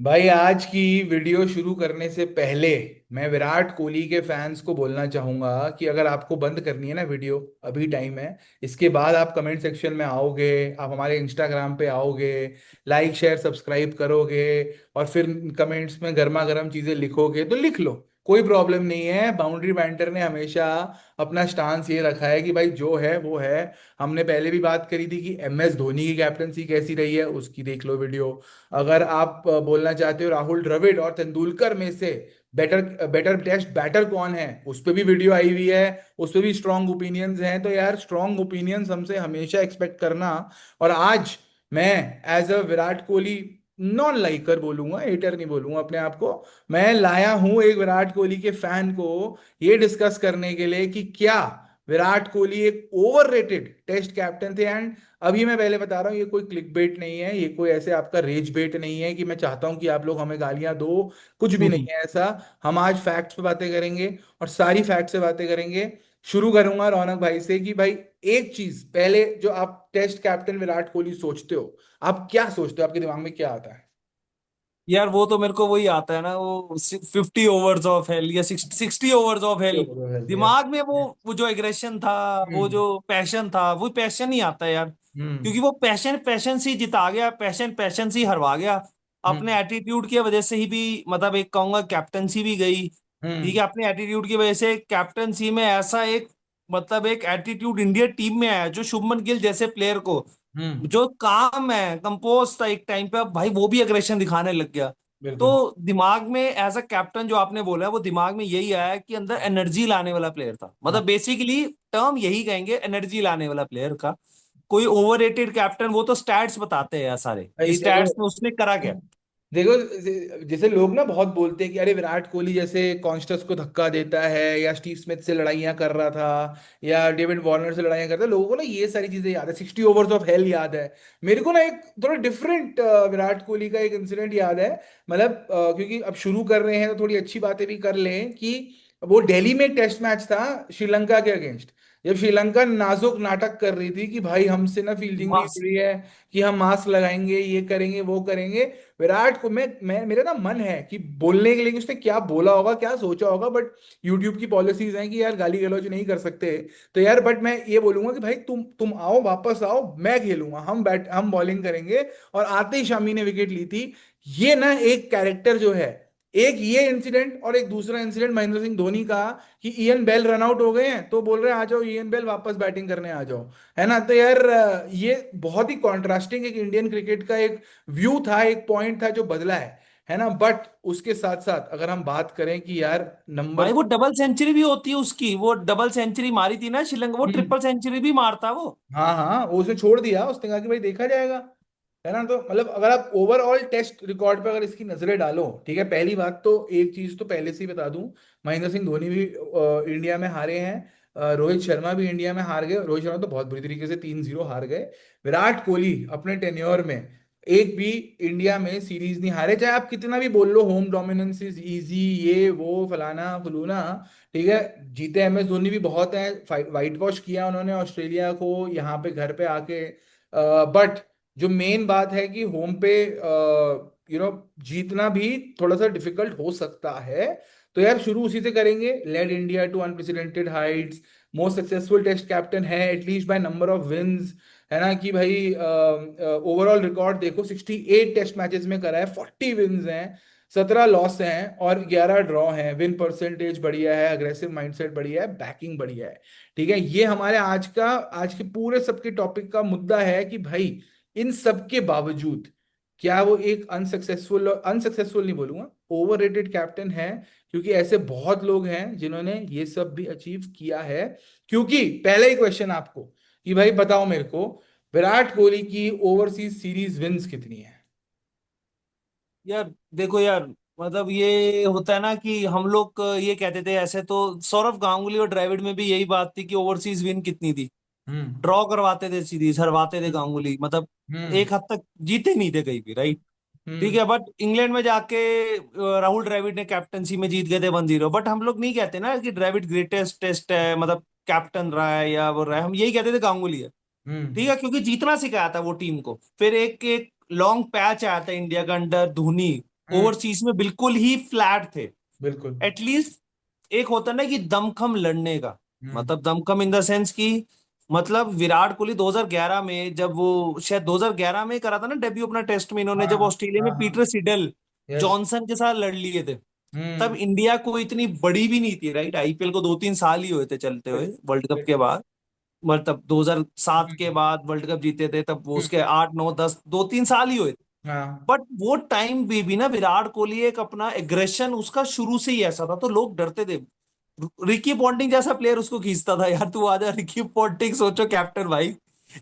भाई आज की वीडियो शुरू करने से पहले मैं विराट कोहली के फैंस को बोलना चाहूंगा कि अगर आपको बंद करनी है ना वीडियो, अभी टाइम है। इसके बाद आप कमेंट सेक्शन में आओगे, आप हमारे इंस्टाग्राम पे आओगे, लाइक शेयर सब्सक्राइब करोगे और फिर कमेंट्स में गर्मा गर्म चीजें लिखोगे तो लिख लो, कोई प्रॉब्लम नहीं है। बाउंड्री बैंटर ने हमेशा अपना स्टांस ये रखा है कि भाई जो है वो है। हमने पहले भी बात करी थी कि MS धोनी की कैप्टनसी कैसी रही है, उसकी देख लो वीडियो। अगर आप बोलना चाहते हो राहुल द्रविड़ और तेंदुलकर में से बेटर बेटर टेस्ट बैटर कौन है, उस पर भी वीडियो आई हुई है, उस पर भी स्ट्रांग ओपिनियंस हैं। तो यार स्ट्रांग ओपिनियंस हमसे हमेशा एक्सपेक्ट करना। और आज मैं as a Virat Kohli non liker बोलूंगा, हेटर नहीं बोलूंगा अपने आप को, मैं लाया हूं एक विराट कोहली के फैन को ये डिस्कस करने के लिए कि क्या विराट कोहली एक ओवररेटेड टेस्ट कैप्टन थे। एंड अभी मैं पहले बता रहा हूँ, ये कोई क्लिक बेट नहीं है, ये कोई ऐसे आपका रेज बेट नहीं है कि मैं चाहता हूं कि आप लोग हमें गालियां दो, कुछ भी नहीं है ऐसा। हम आज फैक्ट्स पे बातें करेंगे और सारी फैक्ट्स से बातें करेंगे। शुरू करूंगा रौनक भाई से कि भाई एक चीज पहले, जो आप टेस्ट कैप्टन विराट कोहली सोचते हो, आप क्या सोचते हो, आपके दिमाग में क्या आता है? यार वो तो मेरे को वही आता है ना, वो 50 ओवर्स ऑफ हेल या 60 ओवर्स ऑफ हेल। दिमाग में वो जो एग्रेशन था, वो हम्म। जो पैशन था, वो पैशन ही आता है यार। हम्म। क्योंकि वो पैशन पैशन से ही जिता गया, पैशन पैशन से ही हरवा गया। हम्म। अपने एटीट्यूड की वजह से ही भी, मतलब एक कहूंगा कैप्टनसी भी गई। ठीक हम्म। है, अपने एटीट्यूड की वजह से कैप्टनसी में ऐसा एक, मतलब एक एटीट्यूड इंडिया टीम में आया जो शुभमन गिल जैसे प्लेयर को, हम्म। जो काम है कंपोज था एक टाइम पे, अब भाई वो भी अग्रेशन दिखाने लग गया। तो बिल्कुल। दिमाग में एज अ कैप्टन जो आपने बोला है, वो दिमाग में यही आया कि अंदर एनर्जी लाने वाला प्लेयर था, हाँ। मतलब बेसिकली टर्म यही कहेंगे, एनर्जी लाने वाला प्लेयर का। कोई ओवररेटेड कैप्टन, वो तो स्टैट्स बताते हैं यार सारे कि भाई देखो, स्टैट्स में उसने करा क्या। देखो जैसे लोग ना बहुत बोलते हैं कि अरे विराट कोहली जैसे कॉन्स्टस को धक्का देता है, या स्टीव स्मिथ से लड़ाइयां कर रहा था, या डेविड वार्नर से लड़ाइयां करता है, लोगों को ना ये सारी चीजें याद है, 60 ओवर्स ऑफ हेल याद है। मेरे को ना एक थोड़ा डिफरेंट विराट कोहली का एक इंसिडेंट याद है। मतलब क्योंकि अब शुरू कर रहे हैं तो थोड़ी अच्छी बातें भी कर लें कि वो दिल्ली में एक टेस्ट मैच था श्रीलंका के अगेंस्ट, जब श्रीलंका नाजुक नाटक कर रही थी कि भाई हमसे ना फील्डिंग नहीं हो बस रही है, कि हम मास्क लगाएंगे, ये करेंगे वो करेंगे। विराट को मैं मेरा ना मन है कि बोलने के लिए कि उसने क्या बोला होगा, क्या सोचा होगा, बट यूट्यूब की पॉलिसीज हैं कि यार गाली गलौज नहीं कर सकते। तो यार बट मैं ये बोलूंगा कि भाई तुम आओ, वापस आओ, मैं खेलूंगा, हम बॉलिंग करेंगे। और आते ही शामी ने विकेट ली थी। ये ना एक कैरेक्टर जो है, एक ये इंसिडेंट और एक दूसरा इंसिडेंट महेंद्र सिंह धोनी का, कि ईएन बेल रन आउट हो गए हैं तो बोल रहे हैं आ जाओ ईएन बेल वापस बैटिंग करने आ जाओ, है ना। तो यार ये बहुत ही कॉन्ट्रास्टिंग एक इंडियन क्रिकेट का एक व्यू था, एक पॉइंट था जो बदला है ना। बट उसके साथ साथ अगर हम बात करें कि यार नंबर, भाई वो डबल सेंचुरी भी होती है उसकी, वो डबल सेंचुरी मारी थी ना श्रीलंका, वो हम्म, ट्रिपल सेंचुरी भी मारता वो। हाँ हाँ, वो उसे छोड़ दिया, उसने कहा कि भाई देखा जाएगा, है ना। तो मतलब अगर आप ओवरऑल टेस्ट रिकॉर्ड पे अगर इसकी नजरें डालो, ठीक है, पहली बात तो एक चीज तो पहले से ही बता दूं, महेंद्र सिंह धोनी भी इंडिया में हारे हैं, रोहित शर्मा भी इंडिया में हार गए, रोहित शर्मा तो बहुत बुरी तरीके से 3-0 हार गए। विराट कोहली अपने टेन्योर में एक भी इंडिया में सीरीज नहीं हारे, चाहे आप कितना भी बोल लो होम डोमिनेंस इज इजी, ये वो फलाना फलूना, ठीक है। जीते MS धोनी भी बहुत हैं, वाइट वॉश किया उन्होंने ऑस्ट्रेलिया को यहाँ पे घर पे आके, बट जो मेन बात है कि होम पे जीतना भी थोड़ा सा डिफिकल्ट हो सकता है। तो यार शुरू उसी से करेंगे, led India to unprecedented heights, most successful test captain है at least by number of wins, है ना। कि भाई ओवरऑल रिकॉर्ड देखो, 68 टेस्ट मैचेस में करा है, 40 विंस हैं, 17 लॉस हैं और 11 ड्रॉ हैं। विन परसेंटेज बढ़िया है, अग्रेसिव माइंडसेट बढ़िया है, बैकिंग बढ़िया है, ठीक है। ये हमारे आज के पूरे सबके टॉपिक का मुद्दा है कि भाई इन सब के बावजूद क्या वो एक अनसक्सेसफुल नहीं बोलूंगा, ओवररेटेड कैप्टन है। क्योंकि ऐसे बहुत लोग हैं जिन्होंने ये सब भी अचीव किया है। क्योंकि पहले ही क्वेश्चन आपको कि भाई बताओ मेरे को, विराट कोहली की ओवरसीज सीरीज विंस कितनी है? यार देखो यार, मतलब ये होता है ना कि हम लोग ये कहते थे, ऐसे तो सौरव गांगुली और द्रविड़ में भी यही बात थी कि ओवरसीज विन कितनी थी। हम्म। ड्रॉ करवाते थे सीरीज, हरवाते थे गांगुली, मतलब हम्म। एक हद तक जीते नहीं थे कहीं भी, राइट। ठीक हम्म। है, बट इंग्लैंड में जाके राहुल द्रविड़ ने कैप्टनसी में जीत गए थे 1-0। बट हम लोग नहीं कहते ना कि द्रविड़ ग्रेटेस्ट टेस्ट है, मतलब कैप्टन रहा है या वो रहा है, हम यही कहते थे गांगुली है। ठीक हम्म। है, क्योंकि जीतना सिखाया था वो टीम को। फिर एक एक लॉन्ग पैच आया था इंडिया का अंडर धोनी, हम्म। ओवरसीज में बिल्कुल ही फ्लैट थे। बिल्कुल। एटलीस्ट एक होता ना कि दमखम लड़ने का, हम्म। मतलब दमखम इन द सेंस की, मतलब विराट कोहली 2011 में जब वो शायद 2011 में करा था ना डेब्यू अपना टेस्ट में, इन्होंने हाँ जब ऑस्ट्रेलिया हाँ में हाँ। Peter Seidel yes. जॉनसन के साथ लड़ लिए थे, तब हम्म। इंडिया को इतनी बड़ी भी नहीं थी, राइट? आईपीएल को 2-3 साल ही हुए थे चलते हुए वर्ल्ड कप के बाद, मतलब 2007 के हम्म। बाद वर्ल्ड कप जीते थे, तब वो हम्म। उसके 8 9 10 2-3 साल ही हुए थे। हाँ। बट वो टाइम भी ना विराट कोहली एक अपना एग्रेशन उसका शुरू से ही ऐसा था, तो लोग डरते थे। रिकी पॉन्टिंग जैसा प्लेयर उसको खींचता था, यार तू आजा रिकी पॉन्टिंग, सोचो कैप्टन भाई,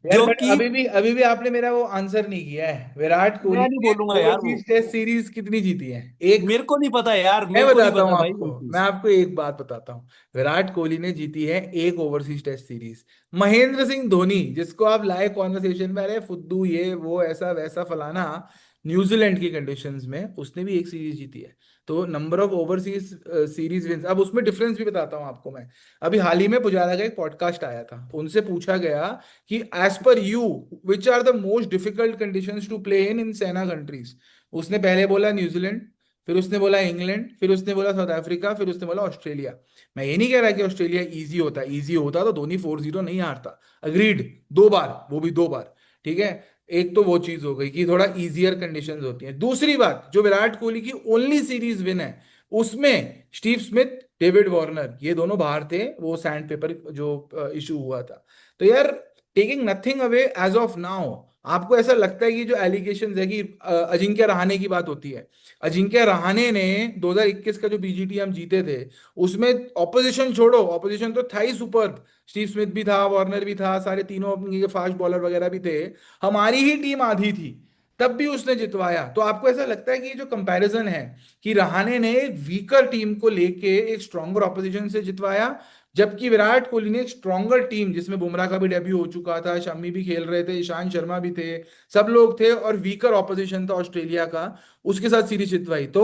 यार जो बट कि अभी भी आपने मेरा वो आंसर नहीं किया है। विराट कोहली मैं नहीं ने बोलूंगा यार वो, ओवरसीज टेस्ट सीरीज कितनी जीती है? एक। मेरे को नहीं पता यार, मैं मेरे को नहीं बताता हूँ पता भाई आपको, वो मैं चीज। आपको एक बात बताता हूँ। विराट कोहली ने जीती है एक overseas test series. Mahendra Singh Dhoni, जिसको आप लाए कॉन्वर्सेशन में, अरे फुद्दू ये वो ऐसा वैसा फलाना, न्यूजीलैंड की कंडीशंस में उसने भी एक सीरीज जीती है। तो number of overseas series wins, अब उसमें डिफरेंस भी बताता हूँ आपको मैं। अभी हाल ही में पुजारा का एक पॉडकास्ट आया था, उनसे पूछा गया कि as per you which are the most difficult conditions to play in SENA countries. उसने पहले बोला न्यूजीलैंड, फिर उसने बोला इंग्लैंड, फिर उसने बोला साउथ अफ्रीका, फिर उसने बोला ऑस्ट्रेलिया। मैं ये नहीं कह रहा कि ऑस्ट्रेलिया इजी होता, इजी होता तो धोनी 4-0 नहीं हारता। अग्रीड, 2 बार, वो भी 2 बार। ठीक है। एक तो वो चीज हो गई कि थोड़ा इजियर कंडीशंस होती हैं। दूसरी बात, जो विराट कोहली की ओनली सीरीज विन है, उसमें स्टीव स्मिथ, डेविड वार्नर, ये दोनों बाहर थे, वो सैंड पेपर जो इशू हुआ था। तो यार, taking nothing away as of now, आपको ऐसा लगता है कि जो एलिगेशंस है कि अजिंक्य रहाणे की बात होती है, अजिंक्य रहाणे ने 2021 का जो बीजीटी हम जीते थे, उसमें ऑपोजिशन छोड़ो, ऑपोजिशन तो था ही सुपर, स्टीव स्मिथ भी था, वार्नर भी था, सारे तीनों अपने फास्ट बॉलर वगैरह भी थे, हमारी ही टीम आधी थी, तब भी उसने जितवाया। तो आपको ऐसा लगता है कि ये जो कंपैरिजन है कि रहाणे ने वीकर टीम को लेके एक स्ट्रॉन्गर ऑपोजिशन से जितवाया, जबकि विराट कोहली ने एक स्ट्रॉन्गर टीम, जिसमें बुमराह का भी डेब्यू हो चुका था, शमी भी खेल रहे थे, ईशांत शर्मा भी थे, सब लोग थे, और वीकर ऑपोजिशन था ऑस्ट्रेलिया का, उसके साथ सीरीज जितवाई। तो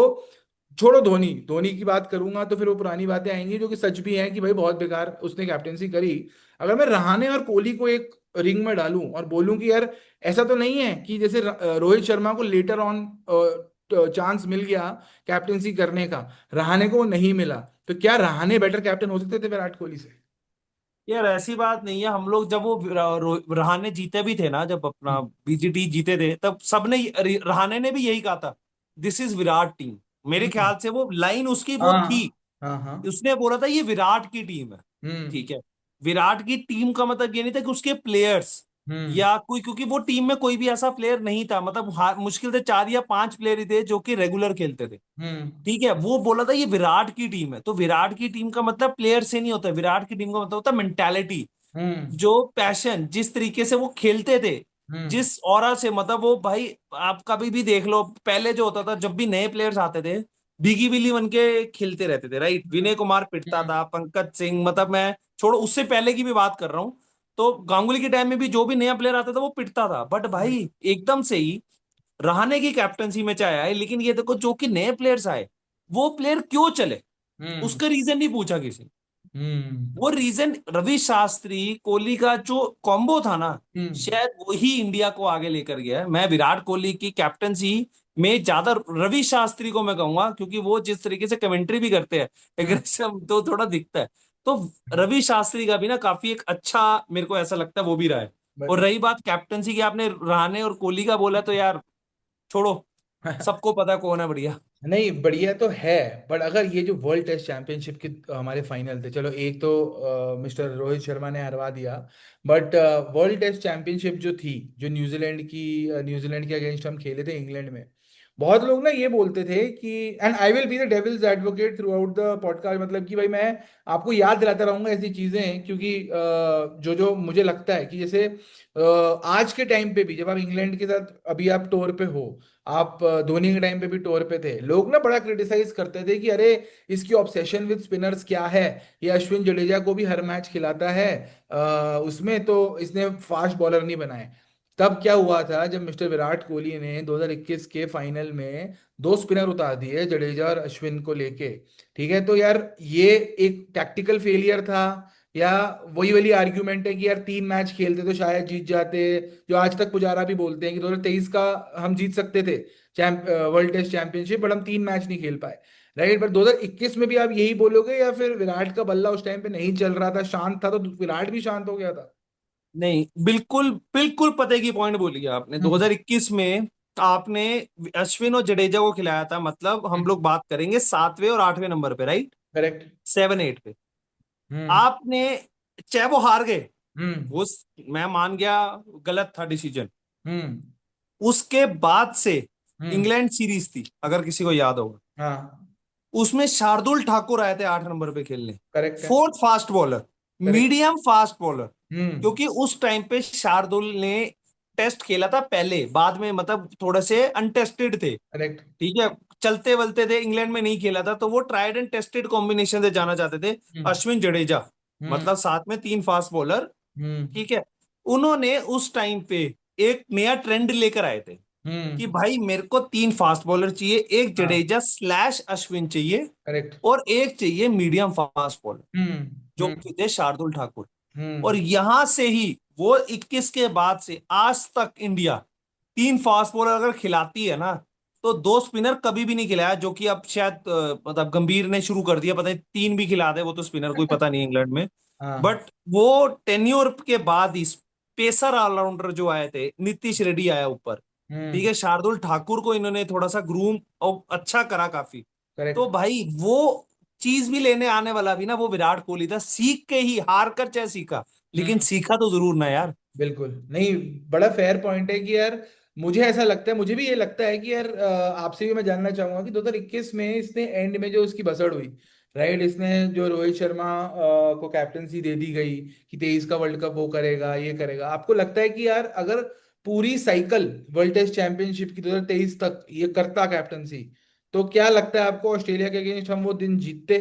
छोड़ो धोनी, धोनी की बात करूंगा तो फिर वो पुरानी बातें आएंगी जो कि सच भी हैं कि भाई बहुत बेकार उसने कैप्टेंसी करी। अगर मैं रहाणे और कोहली को एक रिंग में डालूं और बोलूं कि यार, ऐसा तो नहीं है कि जैसे रोहित शर्मा को लेटर ऑन चांस मिल गया कैप्टेंसी करने का, रहाणे को वो नहीं मिला, तो क्या रहाणे बेटर कैप्टन हो सकते थे विराट कोहली से? यार ऐसी बात नहीं है, हम लोग जब वो रहाणे जीते भी थे ना, जब अपना हम्म। बीजीटी जीते थे, तब सबने रहाणे ने भी यही कहा था, दिस इज विराट टीम। मेरे हम्म। ख्याल से वो लाइन उसकी वो थी, हाँ हाँ हाँ। उसने बोला था ये विराट की टीम है। हम्म। ठीक है, विराट की टीम का मतलब ये नहीं था कि उसके प्लेयर्स हम्म। या कोई, क्योंकि वो टीम में कोई भी ऐसा प्लेयर नहीं था, मतलब मुश्किल से 4 या 5 प्लेयर ही थे जो कि रेगुलर खेलते थे। हम्म। ठीक है, वो बोला था ये विराट की टीम है, तो विराट की टीम का मतलब प्लेयर से नहीं होता, विराट की टीम का मतलब होता है मेंटालिटी, हम्म। जो पैशन, जिस तरीके से वो खेलते थे, हम्म। जिस ऑरा से, मतलब वो भाई, आप कभी भी देख लो, पहले जो होता था जब भी नए प्लेयर्स आते थे, भीगी बिल्ली बन के खेलते रहते थे, राइट? हम्म। विनय कुमार पिटता हम्म। था, पंकज सिंह, मतलब मैं छोड़ो उससे पहले की भी बात कर रहा हूँ, तो गांगुली के टाइम में भी जो भी नया प्लेयर आता था वो पिटता था। बट हम्म। भाई एकदम से ही रहाणे की कैप्टनसी में चाहे आए, लेकिन ये देखो जो कि नए प्लेयर्स आए, वो प्लेयर क्यों चले, हम्म। उसका रीजन नहीं पूछा किसी ने। हम्म। वो रीजन रवि शास्त्री कोहली का जो कॉम्बो था ना, हम्म। शायद वही इंडिया को आगे लेकर गया है। मैं विराट कोहली की कैप्टनसी में ज्यादा रवि शास्त्री को मैं कहूंगा, क्योंकि वो जिस तरीके से कमेंट्री भी करते हैं, हम्म। एग्रेसिव तो थोड़ा दिखता है, तो रवि शास्त्री का भी ना काफी एक अच्छा, मेरे को ऐसा लगता है वो भी रहा है। और रही बात कैप्टनसी की, आपने रहाणे और कोहली का बोला, तो यार छोड़ो, सबको पता है कौन है बढ़िया। नहीं, बढ़िया तो है, बट अगर ये जो वर्ल्ड टेस्ट चैंपियनशिप के हमारे फाइनल थे, चलो एक तो मिस्टर रोहित शर्मा ने हरवा दिया, बट वर्ल्ड टेस्ट चैंपियनशिप जो थी, जो न्यूजीलैंड के अगेंस्ट हम खेले थे इंग्लैंड में, बहुत लोग ना ये बोलते थे कि, and I will be the devil's advocate through out the podcast, मतलब कि भाई मैं आपको याद दिलाता रहूंगा ऐसी चीजें, क्योंकि जो जो मुझे लगता है कि जैसे आज के टाइम पे भी जब आप इंग्लैंड के साथ अभी आप टूर पे हो, आप धोनी के टाइम पे भी टूर पे थे, लोग ना बड़ा क्रिटिसाइज करते थे कि अरे इसकी ऑब्सेशन विद स्पिनर्स क्या है, ये अश्विन जडेजा को भी हर मैच खिलाता है, उसमें तो इसने फास्ट बॉलर नहीं बनाए। तब क्या हुआ था जब मिस्टर विराट कोहली ने 2021 के फाइनल में 2 स्पिनर उतार दिए, जडेजा और अश्विन को लेके। ठीक है, तो यार ये एक टैक्टिकल फेलियर था, या वही वाली आर्ग्यूमेंट है कि यार 3 मैच खेलते तो शायद जीत जाते, जो आज तक पुजारा भी बोलते हैं कि 2023 का हम जीत सकते थे, वर्ल्ड टेस्ट चैंपियनशिप, बट हम 3 मैच नहीं खेल पाए। राइट, पर 2021 में भी आप यही बोलोगे, या फिर विराट का बल्ला उस टाइम पे नहीं चल रहा था, शांत था, तो विराट भी शांत हो गया था? नहीं, बिल्कुल बिल्कुल पते की पॉइंट बोली आपने। हम्म। 2021 में आपने अश्विन और जडेजा को खिलाया था, मतलब हम लोग बात करेंगे 7वें और 8वें नंबर पे, राइट? करेक्ट। 7 8 पे हम्म। आपने, चाहे वो हार गए, हम्म। वो मैं मान गया गलत था डिसीजन। हम्म। उसके बाद से हम्म। इंग्लैंड सीरीज थी, अगर किसी को याद होगा, हाँ। उसमें शार्दुल ठाकुर आए थे 8 नंबर पे खेलने। करेक्ट है। Fourth fast bowler, correct. Medium fast bowler. Hmm. क्योंकि उस टाइम पे शार्दुल ने टेस्ट खेला था पहले, बाद में मतलब थोड़े से अनटेस्टेड थे। करेक्ट। ठीक है, चलते वलते थे, इंग्लैंड में नहीं खेला था, तो वो ट्राइड एंड टेस्टेड कॉम्बिनेशन से जाना चाहते थे। हम्म। अश्विन जडेजा, हम्म। मतलब साथ में 3 फास्ट बॉलर। हम्म। ठीक है, उन्होंने उस टाइम पे एक नया ट्रेंड लेकर आए थे कि हम्म। भाई मेरे को 3 फास्ट बॉलर चाहिए, एक हाँ। जडेजा स्लैश अश्विन चाहिए, करेक्ट। और एक चाहिए मीडियम फास्ट बॉलर, हम्म। जो हम्म। कि थे शार्दुल ठाकुर। और हम्म। यहां से ही वो 21 के बाद से आज तक इंडिया 3 फास्ट बॉलर अगर खिलाती है ना, तो 2 स्पिनर कभी भी नहीं खिलाया, जो कि अब शायद मतलब गंभीर ने शुरू कर दिया, पता नहीं 3 भी खिला दे वो तो स्पिनर, कोई पता नहीं इंग्लैंड में। हाँ। बट वो टेन्योर के बाद ही पेसर ऑलराउंडर जो आए थे, नीतीश रेड्डी आया ऊपर। ठीक हम्म। है, शार्दुल ठाकुर को इन्होंने थोड़ा सा ग्रूम और अच्छा करा काफी। तो करेक्ट। भाई वो चीज भी लेने आने वाला भी ना वो विराट कोहली था, सीख के ही, हार कर चाहे सीखा, लेकिन हम्म। सीखा तो जरूर ना यार। बिल्कुल नहीं, बड़ा फेयर पॉइंट है कि यार, मुझे ऐसा लगता है, मुझे भी ये लगता है कि यार, आपसे भी मैं जानना चाहूंगा कि 2021 में इसने एंड में जो उसकी बसड़ हुई, राइट, इसने जो रोहित शर्मा को कैप्टनसी दे दी गई कि 23 का वर्ल्ड कप वो करेगा, ये करेगा, आपको लगता है कि यार अगर पूरी साइकिल वर्ल्ड टेस्ट चैंपियनशिप की 2023 तक ये करता कैप्टनसी, तो क्या लगता है आपको, ऑस्ट्रेलिया के अगेंस्ट हम वो दिन जीतते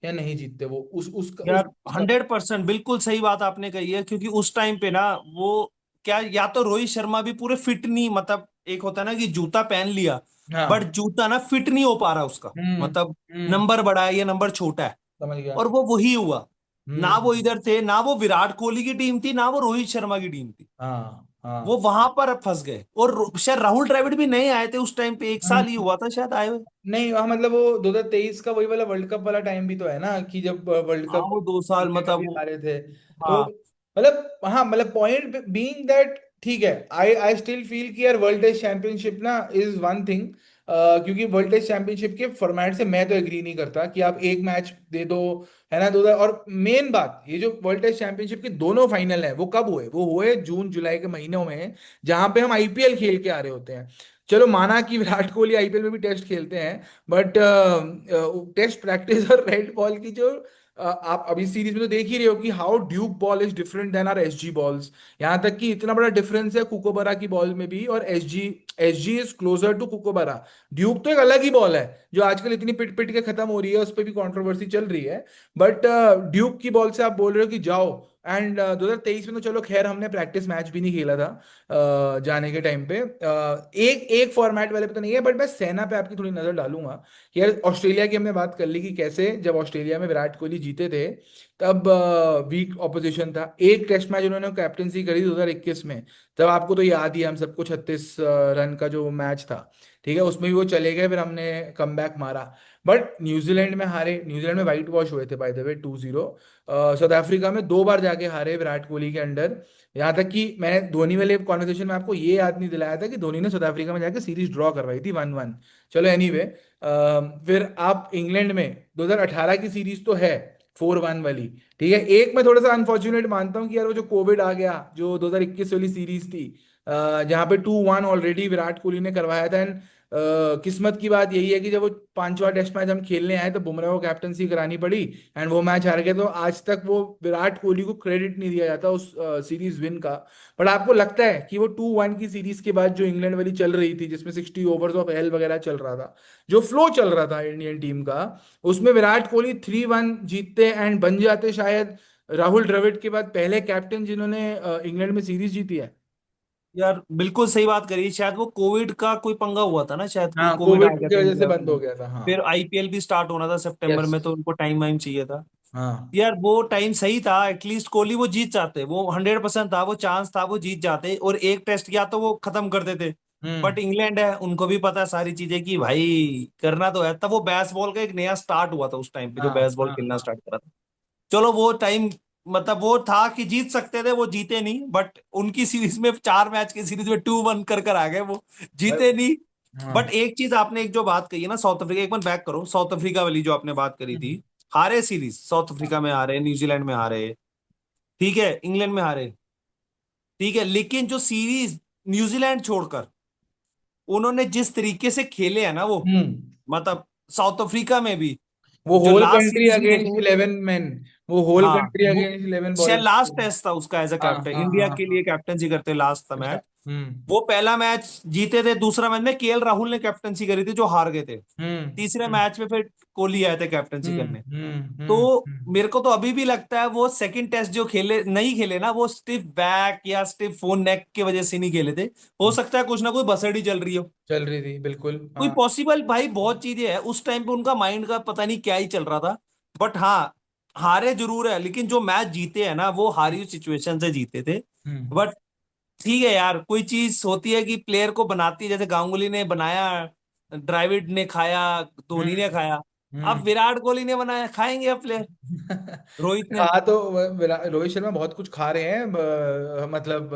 या नहीं जीतते, वो यार 100% बिल्कुल सही बात आपने कही है, क्योंकि उस टाइम पे ना वो क्या, या तो रोहित शर्मा भी पूरे फिट नहीं, मतलब एक होता है ना कि जूता पहन लिया, बट हाँ। जूता ना फिट नहीं हो पा रहा उसका, हम्म। मतलब हम्म। नंबर बड़ा है या नंबर छोटा है। समझ गया। और वो वही हुआ, ना वो हम्म। इधर थे, ना वो विराट कोहली की टीम थी, ना वो रोहित शर्मा की टीम थी। हाँ। वो हाँ। वहां पर फंस गए, और शायद राहुल द्रविड़ भी नहीं आए थे उस टाइम पे, 1 साल ही हम्म। हुआ था शायद आए हुए। नहीं, हाँ, मतलब वो 2023 का वही वाला वर्ल्ड कप वाला टाइम भी तो है ना, कि जब वर्ल्ड हाँ कप वो 2 साल इंडिया मतलब कभी वो, हारे थे। तो हाँ। मतलब, हाँ, मतलब पॉइंट बीइंग दैट, ठीक है, आई आई स्टिल फील कि यार वर्ल्ड टेस्ट चैंपियनशिप ना इज वन थिंग। क्योंकि वर्ल्ड टेस्ट चैंपियनशिप के फॉर्मेट से मैं तो एग्री नहीं करता कि आप एक मैच दे दो, है ना, 2000। और मेन बात, ये जो वर्ल्ड टेस्ट चैंपियनशिप के दोनों फाइनल है, वो कब हुए? वो हुए जून जुलाई के महीनों में, जहां पे हम आईपीएल खेल के आ रहे होते हैं। चलो, माना कि विराट कोहली आईपीएल में भी टेस्ट खेलते हैं, बट टेस्ट प्रैक्टिस और रेड बॉल की जो आप अभी सीरीज में तो देख ही रहे हो कि how Duke ball is different than our SG balls. यहाँ तक कि इतना बड़ा डिफरेंस है कुकोबरा की बॉल में भी, और SG, SG is closer to Kookaburra. Duke तो एक अलग ही बॉल है, जो आजकल इतनी पिट पिट के खत्म हो रही है, उस पर भी कंट्रोवर्सी चल रही है। बट ड्यूक की बॉल से आप बोल रहे हो कि जाओ। एंड 2023 में तो चलो खैर हमने प्रैक्टिस मैच भी नहीं खेला था जाने के टाइम पे, एक एक फॉर्मेट वाले पे तो नहीं है, बट मैं सेना पे आपकी थोड़ी नजर डालूंगा कि यार, ऑस्ट्रेलिया की हमने बात कर ली कि कैसे जब ऑस्ट्रेलिया में विराट कोहली जीते थे, तब वीक ऑपोजिशन था। एक टेस्ट मैच उन्होंने कैप्टनसी करी 2021 में, तब आपको तो याद ही है, हम सबको 36 रन का जो मैच था, ठीक है, उसमें भी वो चले गए, फिर हमने कमबैक मारा। बट न्यूजीलैंड में हारे, न्यूजीलैंड में वाइट वॉश हुए थे by the way, 2-0। South Africa में 2 बार जाके हारे विराट कोहली के अंडर। यहाँ तक कि मैंने धोनी वाले कॉन्वर्सेशन में आपको ये याद नहीं दिलाया था कि धोनी ने साउथ अफ्रीका में जाके सीरीज ड्रॉ करवाई थी 1-1। चलो एनीवे, फिर आप इंग्लैंड में 2018 की सीरीज तो है 4-1 वाली, ठीक है। एक मैं थोड़ा सा अनफॉर्चुनेट मानता हूँ कि यार वो जो कोविड आ गया, जो 2021 वाली सीरीज थी, जहाँ पे 2-1 ऑलरेडी विराट कोहली ने करवाया था। एंड किस्मत की बात यही है कि जब वो पांचवा टेस्ट मैच हम खेलने आए, तो बुमराह को कैप्टनसी करानी पड़ी, एंड वो मैच हार गए। तो आज तक वो विराट कोहली को क्रेडिट नहीं दिया जाता उस सीरीज विन का। बट आपको लगता है कि वो 2-1 की सीरीज के बाद जो इंग्लैंड वाली चल रही थी, जिसमें 60 ओवर्स ऑफ एल वगैरह चल रहा था, जो फ्लो चल रहा था इंडियन टीम का, उसमें विराट कोहली 3-1 जीतते एंड बन जाते शायद राहुल द्रविड़ के बाद पहले कैप्टन जिन्होंने इंग्लैंड में सीरीज जीती है? यार बिल्कुल सही बात करी, शायद वो कोविड का कोई पंगा हुआ था ना, शायद कोई हाँ, कोविड आ कोविड गया की था वजह से इंडिया बंद हो में। गया था, हाँ। फिर आईपीएल भी स्टार्ट होना था सितंबर यस। में, तो उनको टाइम वाइम चाहिए था। हाँ। यार वो टाइम सही था, एटलीस्ट कोहली वो जीत जाते, वो 100% था, वो चांस था वो जीत जाते, और एक टेस्ट या तो वो खत्म कर देते, हम्म। बट इंग्लैंड है, उनको भी पता है सारी चीजें कि भाई करना तो है। तब वो बेसबॉल का एक नया स्टार्ट हुआ था उस टाइम पे, जो हाँ बेसबॉल हाँ खेलना हाँ। स्टार्ट करा था। चलो वो टाइम, मतलब वो था कि जीत सकते थे, वो जीते नहीं। बट उनकी सीरीज में, 4 मैच की सीरीज में 2-1 कर आ गए वो, भाई। जीते नहीं। बट हाँ। एक चीज आपने एक जो बात कही है ना, साउथ अफ्रीका, एक बार बैक करो, साउथ अफ्रीका वाली जो आपने बात करी थी। हम्म, हारे सीरीज, साउथ हाँ। अफ्रीका में हारे, न्यूजीलैंड में हारे, ठीक है, इंग्लैंड में हारे, ठीक है, लेकिन जो सीरीज न्यूजीलैंड छोड़कर उन्होंने जिस तरीके से खेले हैं ना वो, हम्म। मतलब साउथ अफ्रीका में भी वो जो होल लास्ट कंट्री सीरीज भी अगेंस्ट देखेंगे। 11 मैन। वो होल हाँ, कंट्री वो अगेंस्ट 11 शायद बॉयज। लास्ट टेस्ट था उसका एज अ हाँ कैप्टन, हाँ इंडिया हाँ के हाँ। लिए कैप्टनसी करते लास्ट था अच्छा। मैच। हम्म। वो पहला मैच जीते थे, दूसरा मैच में केएल राहुल ने कैप्टनसी करी थी जो हार गए थे। हम्म। तीसरे हम्म। मैच में फिर कोहली आए थे कैप्टनसी हम्म। करने। हम्म। तो मेरे को तो अभी भी लगता है वो सेकंड टेस्ट जो खेले, नहीं खेले ना, वो स्टिफ बैक या स्टिफ फोन नेक की वजह से नहीं खेले थे। हो सकता है कुछ ना कोई बसड़ी चल रही हो, चल रही थी बिल्कुल, कोई हाँ। पॉसिबल, भाई बहुत चीजें हैं। उस टाइम पे उनका माइंड का पता नहीं क्या ही चल रहा था। बट हाँ, हारे जरूर है, लेकिन जो मैच जीते हैं ना वो हारी सिचुएशन से जीते थे। हम्म। बट ठीक है यार, कोई चीज होती है कि प्लेयर को बनाती है, जैसे गांगुली ने बनाया, द्रविड़ ने खाया, धोनी ने हम्म। खाया। अब हम्म। विराट कोहली ने बनाया, खाएंगे अब प्लेयर, रोहित ने। खा तो रोहित शर्मा बहुत कुछ खा रहे हैं, मतलब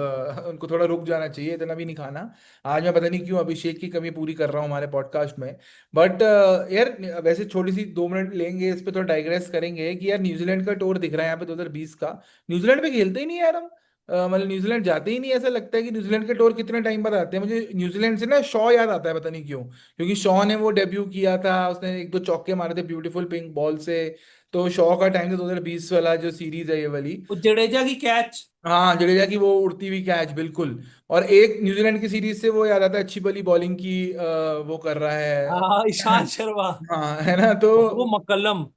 उनको थोड़ा रुक जाना चाहिए, इतना भी नहीं खाना। आज मैं पता नहीं क्यों अभिषेक की कमी पूरी कर रहा हूँ हमारे पॉडकास्ट में। बट यार, वैसे छोटी सी 2 मिनट लेंगे इस पे, थोड़ा डाइग्रेस करेंगे कि यार न्यूजीलैंड का टूर दिख रहा है यहाँ पे 2020 का। न्यूजीलैंड पे खेलते ही नहीं यार हम। मतलब न्यूजीलैंड जाते ही नहीं, ऐसा लगता है कि न्यूजीलैंड के टूर कितने टाइम बाद आते हैं। मुझे न्यूजीलैंड से ना शॉ याद आता है, पता नहीं क्यों, क्योंकि शॉ ने वो डेब्यू किया था, उसने एक दो चौके मारे थे ब्यूटीफुल पिंक बॉल से। तो शॉ का टाइम था 2020 वाला जो सीरीज है ये वाली। वो जडेजा की कैच। हाँ, जडेजा की वो उड़ती हुई कैच बिल्कुल। और एक न्यूजीलैंड की सीरीज से वो याद आता है, अच्छी भली बॉलिंग की वो कर रहा है। हाँ, ईशांत शर्मा। हाँ, है ना। तो और वो मक्कलम,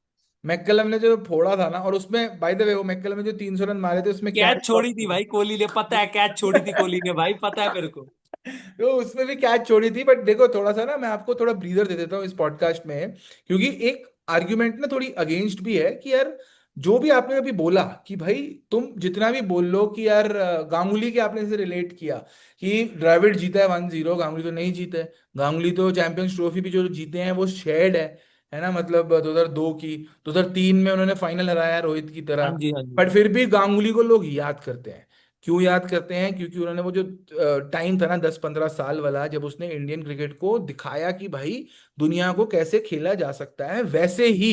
मैककलम ने जो फोड़ा था ना, और उसमें बाय द वे वो मैककलम ने जो 300 रन मारे थे उसमें कैच कैच छोड़ी थी भाई कोहली ने, पता है, कैच छोड़ी थी कोहली ने भाई, पता है मेरे को। तो उसमें भी कैच छोड़ी थी। बट देखो, थोड़ा सा ना मैं आपको थोड़ा ब्रीदर दे देता हूँ इस पॉडकास्ट में, क्योंकि एक आर्ग्यूमेंट ना थोड़ी अगेंस्ट भी है कि यार, जो भी आपने अभी बोला कि भाई, तुम जितना भी बोल लो कि यार गांगुली के आपने से रिलेट किया कि द्रविड़ जीता है 1-0, गांगुली तो नहीं जीते। गांगुली तो चैंपियंस ट्रॉफी भी जो जीते हैं वो शेयर्ड है ना, मतलब 2002 की, 2003 में उन्होंने फाइनल हराया रोहित की हाँ तरह। जी, हाँ जी। बट फिर भी गांगुली को लोग याद करते हैं। क्यों याद करते हैं? क्योंकि उन्होंने वो जो टाइम था ना 10-15 साल वाला, जब उसने इंडियन क्रिकेट को दिखाया कि भाई दुनिया को कैसे खेला जा सकता है। वैसे ही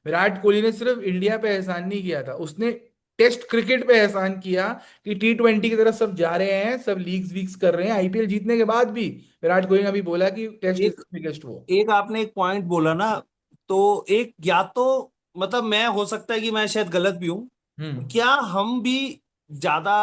विराट कोहली ने सिर्फ इंडिया पे एहसान नहीं किया था, उसने टेस्ट क्रिकेट पे एहसान किया कि T20 की तरफ सब जा रहे हैं, सब लीग्स वीक्स कर रहे हैं। आईपीएल जीतने के बाद भी विराट कोहली ने अभी बोला कि टेस्ट इज एक बिगेस्ट वो। एक आपने एक पॉइंट बोला ना, तो एक या तो, मतलब मैं, हो सकता है कि मैं शायद गलत भी हूं, हम्म। क्या हम भी ज्यादा,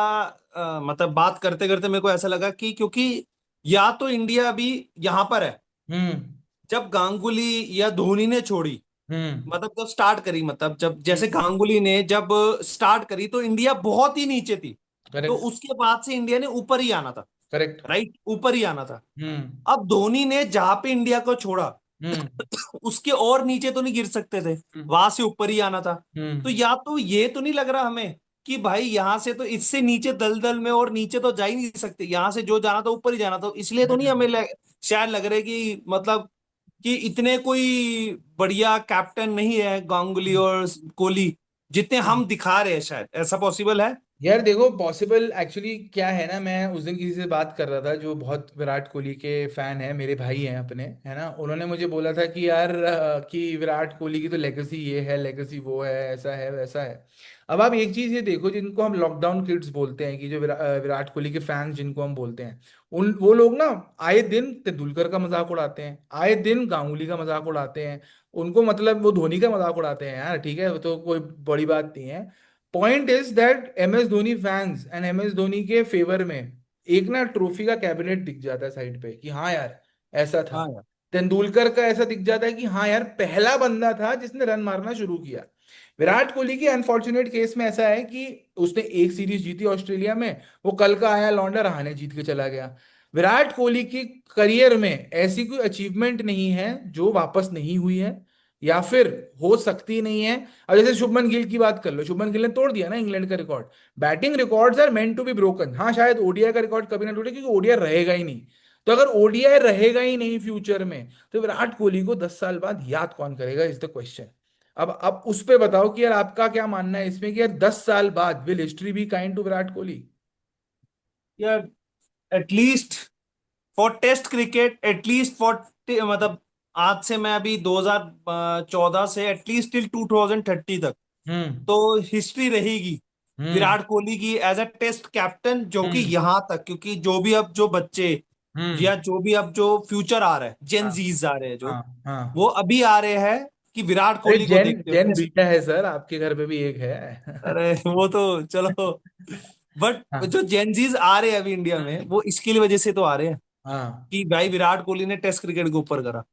मतलब बात करते करते मेरे को ऐसा लगा कि क्योंकि या तो इंडिया अभी यहां पर है, हम्म। जब गांगुली या धोनी ने छोड़ी, हम्म। मतलब जब स्टार्ट करी, मतलब जब हम्म। जैसे गांगुली ने जब स्टार्ट करी तो इंडिया बहुत ही नीचे थी। तो करेक्ट। उसके बाद से इंडिया ने ऊपर ही आना था, करेक्ट। राइट, ऊपर ही आना था। हम्म। अब धोनी ने जहां पे इंडिया को छोड़ा, हम्म। उसके और नीचे तो नहीं गिर सकते थे, हम्म। वहां से ऊपर ही आना था। तो हम्म। या तो ये तो नहीं लग रहा हमें कि भाई यहां से तो, इससे नीचे दलदल में और नीचे तो जा ही नहीं सकते, यहां से जो जाना था ऊपर ही जाना था, इसलिए तो नहीं हमें हम्म। शायद लग रहा है कि, मतलब कि इतने कोई बढ़िया कैप्टन नहीं है गांगुली और कोहली जितने हम्म। हम दिखा रहे हैं, शायद ऐसा पॉसिबल है। यार देखो, पॉसिबल एक्चुअली क्या है ना, मैं उस दिन किसी से बात कर रहा था जो बहुत विराट कोहली के फैन है, मेरे भाई हैं अपने, है ना। उन्होंने मुझे बोला था कि यार कि विराट कोहली की तो लेगेसी ये है, लेगेसी वो है, ऐसा है वैसा है। अब आप एक चीज ये देखो, जिनको हम लॉकडाउन किड्स बोलते हैं, कि जो विराट कोहली के फैंस जिनको हम बोलते हैं, उन वो लोग ना आए दिन तेंदुलकर का मजाक उड़ाते हैं, आए दिन गांगुली का मजाक उड़ाते हैं। उनको मतलब वो धोनी का मजाक उड़ाते हैं यार, ठीक है, वो तो कोई बड़ी बात नहीं है। Point is that MS Dhoni fans and MS Dhoni के फेवर में एक ना ट्रॉफी का कैबिनेट दिख जाता है साइड पे, कि हाँ यार ऐसा था। हाँ यार। तेंदुलकर का ऐसा दिख जाता है कि हाँ यार पहला बंदा था जिसने रन मारना शुरू किया। विराट कोहली के अनफॉर्चुनेट केस में ऐसा है कि उसने एक सीरीज जीती ऑस्ट्रेलिया में, वो कल का आया लौंडा रहाणे जीत के चला गया। विराट कोहली की करियर में ऐसी कोई अचीवमेंट नहीं है जो वापस नहीं हुई है, या फिर हो सकती नहीं है। अब जैसे शुभमन गिल की बात कर लो, शुभमन गिल ने तोड़ दिया ना इंग्लैंड का record. Batting records are meant to be broken. हाँ, शायद ओडीआई का रिकॉर्ड कभी ना टूटे, क्योंकि ओडीआई रहेगा ही नहीं। तो अगर ओडीआई रहेगा ही नहीं फ्यूचर में, तो विराट कोहली को 10 साल बाद याद कौन करेगा, इज द क्वेश्चन। अब उस पे बताओ कि यार आपका क्या मानना है इसमें, कि यार 10 साल बाद will history be kind to Virat Kohli? यार at least for test cricket, at least for, मतलब आज से मैं अभी 2014 से एटलीस्ट टिल 2030 तक हम्म। तो हिस्ट्री रहेगी हम्म। विराट कोहली की एज अ टेस्ट कैप्टन, जो कि हम्म। यहां तक, क्योंकि जो भी अब जो बच्चे हम्म। या जो भी अब जो फ्यूचर आ रहा है, जेन हाँ। जीज आ रहे हैं जो, हाँ। हाँ। वो अभी आ रहे हैं कि विराट अरे कोहली को जैन देखते जैन हो। बीटा है सर, आपके घर पे भी एक है। अरे वो तो चलो, बट हाँ। जो जेनजीज आ रहे हैं अभी इंडिया में, वो इसकी वजह से तो आ रहे हैं हाँ। कि भाई विराट कोहली ने टेस्ट क्रिकेट के ऊपर करा।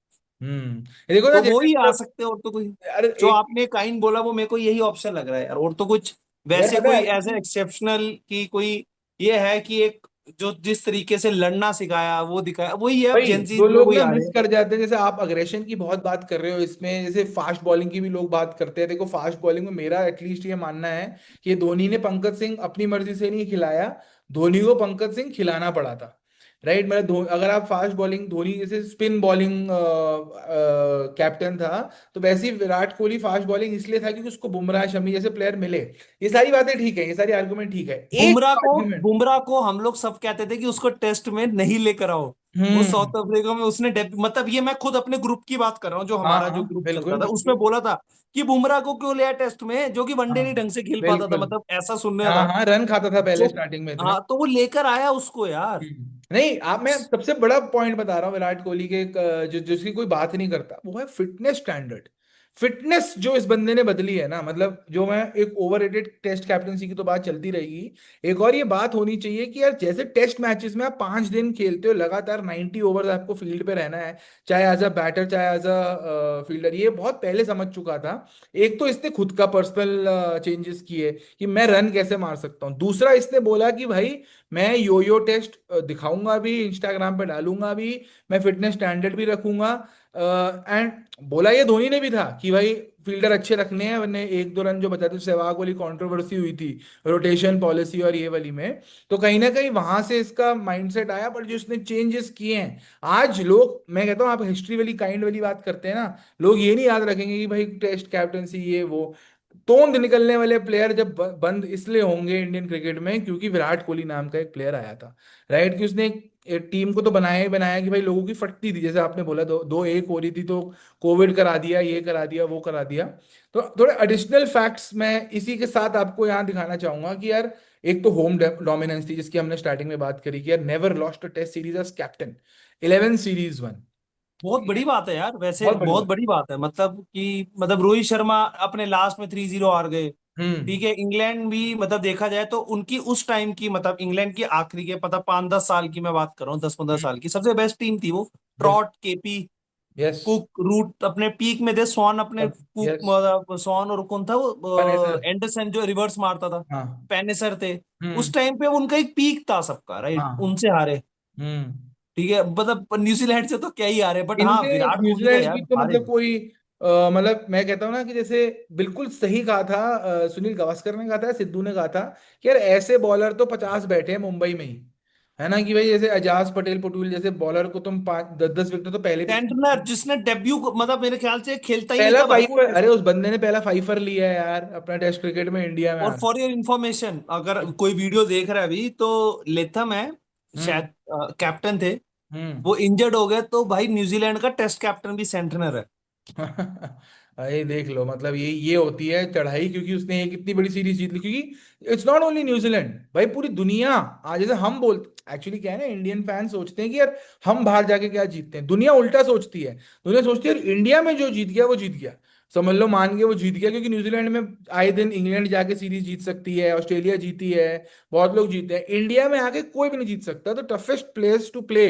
ये देखो ना तो वो जैसे ही आ मतलब, सकते हैं, और तो कोई, यार जो एक, आपने काइन बोला वो मेरे को यही ऑप्शन लग रहा है यार, और तो कुछ यार वैसे पता है कोई ऐसे एक्चुअली, एक्सेप्शनल की कोई ये है कि एक जो जिस तरीके से लड़ना सिखाया वो दिखाया, वही है, अब भाई जेनजीज जो में लोग वही ना आ रहे मिस हैं। कर जाते हैं, जैसे आप अग्रेशन की बहुत बात कर रहे हो इसमें, जैसे फास्ट बॉलिंग की भी लोग बात करते हैं। देखो फास्ट बॉलिंग में मेरा एटलीस्ट ये मानना है कि धोनी ने पंकज सिंह अपनी मर्जी से नहीं खिलाया, धोनी को पंकज सिंह खिलाना पड़ा था। राइट, मतलब अगर आप फास्ट बॉलिंग, धोनी जैसे स्पिन बॉलिंग कैप्टन था, तो वैसे ही विराट कोहली फास्ट बॉलिंग इसलिए था क्योंकि उसको बुमराह शमी जैसे प्लेयर मिले। ये सारी बातें ठीक है, ये सारी आर्गुमेंट ठीक है, एक आर्गुमेंट। बुमराह को हम लोग सब कहते थे कि उसको टेस्ट में नहीं लेकर आओ। वो हम्म। साउथ अफ्रीका में उसने मतलब ये मैं खुद अपने ग्रुप की बात कर रहा हूँ, जो हाँ हमारा जो हाँ, ग्रुप चलता बिल्कुल था उसमें बिल्कुल। बोला था कि बुमराह को क्यों लिया टेस्ट में, जो कि वनडे नहीं हाँ ढंग से खेल पाता था, बिल्कुल। मतलब ऐसा सुनने हाँ था। हाँ, रन खाता था पहले जो, स्टार्टिंग में इतने। हाँ तो वो लेकर आया उसको यार। नहीं, आप, मैं सबसे बड़ा पॉइंट बता रहा हूँ विराट कोहली के, जो जिसकी कोई बात नहीं करता, वो है फिटनेस स्टैंडर्ड। फिटनेस जो इस बंदे ने बदली है ना, मतलब जो, मैं एक ओवररेटेड टेस्ट कैप्टनसी की तो बात चलती रहेगी, एक और ये बात होनी चाहिए कि यार जैसे टेस्ट मैचेस में आप 5 दिन खेलते हो लगातार, 90 ओवर आपको फील्ड पे रहना है, चाहे एज अ बैटर चाहे एज अ फील्डर, ये बहुत पहले समझ चुका था। एक तो इसने खुद का पर्सनल चेंजेस किए कि मैं रन कैसे मार सकता हूँ, दूसरा इसने बोला कि भाई मैं यो टेस्ट दिखाऊंगा भी, इंस्टाग्राम पे डालूंगा भी, मैं फिटनेस स्टैंडर्ड भी रखूंगा। एंड बोला ये धोनी ने भी था कि भाई फील्डर अच्छे रखने हैं, वरना 1-2 रन जो बचाते, सहवाग वाली कंट्रोवर्सी हुई थी रोटेशन पॉलिसी और ये वाली में, तो कहीं ना कहीं वहां से इसका माइंडसेट आया। पर जो इसने चेंजेस किए हैं, आज लोग, मैं कहता हूँ आप हिस्ट्री वाली काइंड वाली बात करते हैं ना, लोग ये नहीं याद रखेंगे कि भाई टेस्ट कैप्टनसी ये वो, तोंद निकलने वाले प्लेयर जब बंद इसलिए होंगे इंडियन क्रिकेट में क्योंकि विराट कोहली नाम का एक प्लेयर आया था। राइट, कि उसने एक टीम को तो बनाया ही बनाया कि भाई लोगों की फटती थी, जैसे आपने बोला, दो दो एक हो रही थी तो कोविड करा दिया, ये करा दिया, वो करा दिया। तो थोड़े एडिशनल फैक्ट्स मैं इसी के साथ आपको यहाँ दिखाना चाहूंगा कि यार, एक तो होम डोमिनेंस थी जिसकी हमने स्टार्टिंग में बात करी कि यार never lost a test series as captain, 11 series won. बहुत बड़ी बात है यार, वैसे बहुत बड़ी बहुत बात। बड़ी बात है, मतलब कि मतलब रोहित शर्मा अपने लास्ट में 3-0 हार गए। हम्म। ठीक है, इंग्लैंड भी मतलब देखा जाए तो उनकी उस टाइम की, मतलब इंग्लैंड की आखिरी के पता 5-10 साल की मैं बात कर रहा हूँ, 10-15 साल की सबसे बेस्ट टीम थी वो। बिल्कुल। Trott, KP, yes. Cook, Root अपने पीक में थे, स्वान अपने कुक, यस। मतलब स्वान, और कौन था फन वो, सर। एंडरसन जो रिवर्स मारता था, हाँ। पेनेसर थे। हम्म। उस टाइम पे उनका एक पीक था सबका, राइट, हाँ। उनसे हारे। हम्म। ठीक है, मतलब न्यूजीलैंड से तो क्या ही हारे, बट हाँ इनसे विराट कोहली का न्यूजीलैंड यार की तो हारे। मतलब कोई, मतलब मैं कहता हूँ ना कि जैसे बिल्कुल सही कहा था, सुनील गावस्कर ने कहा था, सिद्धू ने कहा था कि यार ऐसे बॉलर तो 50 बैठे हैं मुंबई में ही, है ना, कि भाई जैसे अजाज पटेल पटूल जैसे बॉलर को तुम 5-10 विकेट तो पहले सेंटनर जिसने डेब्यू, मतलब मेरे ख्याल से खेलता ही नहीं पहला था भाई वो फाइफर, अरे टेस्ट। उस बंदे ने पहला फाइफर लिया है यार अपना टेस्ट क्रिकेट में इंडिया में और आके। फॉर योर इंफॉर्मेशन, अगर कोई वीडियो देख रहा है अभी तो, लेथम है हम्म। शायद, कैप्टन थे, हम्म। वो इंजर्ड हो गए, तो भाई न्यूजीलैंड का टेस्ट कैप्टन भी सेंटनर है। अरे देख लो, मतलब ये होती है चढ़ाई, क्योंकि उसने एक इतनी बड़ी सीरीज जीत ली, क्योंकि इट्स नॉट ओनली न्यूजीलैंड भाई, पूरी दुनिया। आज जैसे हम बोलते, एक्चुअली क्या है ना, इंडियन फैन सोचते हैं कि यार हम बाहर जाके क्या जीतते हैं, दुनिया उल्टा सोचती है। दुनिया सोचती है यार इंडिया में जो जीत गया वो जीत गया, समझ लो, मान के वो जीत गया, क्योंकि न्यूजीलैंड में आए दिन इंग्लैंड जाके सीरीज जीत सकती है, ऑस्ट्रेलिया जीती है, बहुत लोग जीते हैं, इंडिया में आके कोई भी नहीं जीत सकता, तो toughest place to play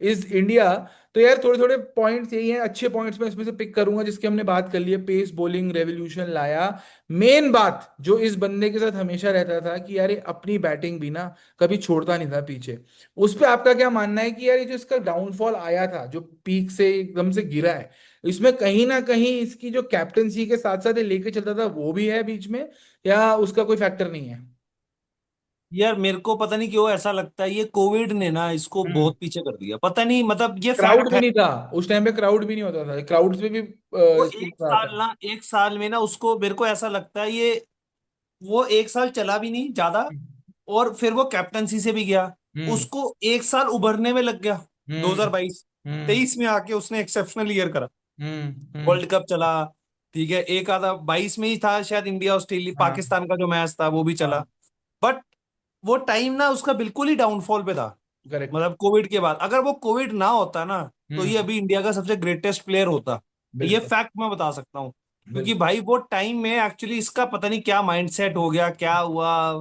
is India. तो यार थोड़े थोड़े पॉइंट्स यही हैं, अच्छे पॉइंट्स मैं इसमें से पिक करूंगा जिसकी हमने बात कर ली है, पेस बॉलिंग रेवोल्यूशन लाया। मेन बात जो इस बंदे के साथ हमेशा रहता था कि यार ये अपनी बैटिंग भी ना कभी छोड़ता नहीं था पीछे। उस पे आपका क्या मानना है कि यार ये जो इसका डाउनफॉल आया था, जो पीक से एकदम से गिरा है, इसमें कहीं ना कहीं इसकी जो कैप्टनसी के साथ साथ ये लेके चलता था वो भी है बीच में, या उसका कोई फैक्टर नहीं है? यार मेरे को पता नहीं क्यों ऐसा लगता है, ये कोविड ने ना इसको हम्म। बहुत पीछे कर दिया, पता नहीं, मतलब ये क्राउड फैक्ट भी है। नहीं था उस टाइम पे, क्राउड भी नहीं होता था, क्राउड्स में भी वो इसको एक मजा आता साल है। ना, एक साल में ना उसको, मेरे को ऐसा लगता है ये, वो एक साल चला भी नहीं ज्यादा, और फिर वो कैप्टनसी से भी गया, हम्म। उसको एक साल उभरने में लग गया। हम्म। 2022 हम्म। 23 में आके उसने एक्सेप्शनल ईयर करा, हम्म। वर्ल्ड कप चला, ठीक है, एक आधा 22 में ही था शायद, इंडिया ऑस्ट्रेलिया हाँ। पाकिस्तान का जो मैच था वो भी चला। हाँ। बट वो टाइम ना उसका बिल्कुल ही डाउनफॉल पे था, करेक्ट। मतलब कोविड के बाद। अगर वो कोविड ना होता ना, तो ये हम्म। अभी इंडिया का सबसे ग्रेटेस्ट प्लेयर होता। ये बिल्कुल। फैक्ट मैं बता सकता हूँ, क्योंकि बिल्कुल। भाई वो टाइम में एक्चुअली इसका पता नहीं क्या माइंडसेट हो गया, क्या हुआ